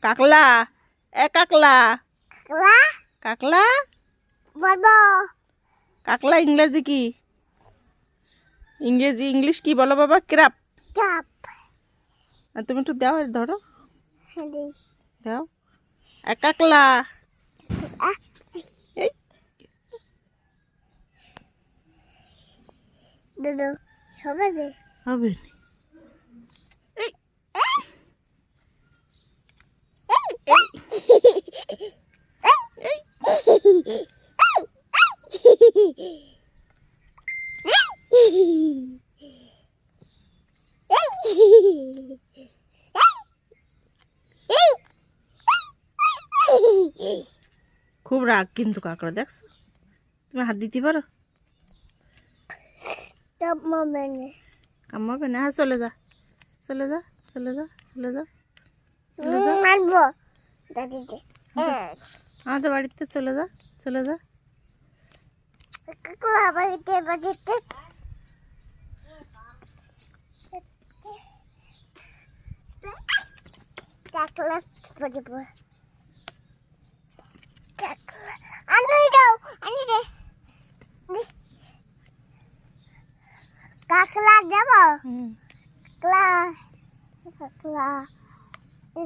কাকলা এ কাকলা কাকলা কাকলা বলবো কাকলা ইংরেজি কি ইংলিশ কি বলো বাবা ক্রাপ চাপ তুমি একটু দাও ধরো হেডি দাও এ কাকলা এই দুদু হবে রে হবে নি। এই খুব রাগ কিন্তু কাকড়া দেখছো তুমি হাত দিতে পারো কামড়াবে না হ্যাঁ চলে যা চলে যা চলে যা চলে যা চলে যা মারবো দাদিকে আমাদের বাড়িতে চলে যা চলে যা কাকলা বাড়িতে বাড়িতে কাকলা বাড়িতে কাকলা আনি দাও আনি দে কাকলা দেবো কাকলা কাকলা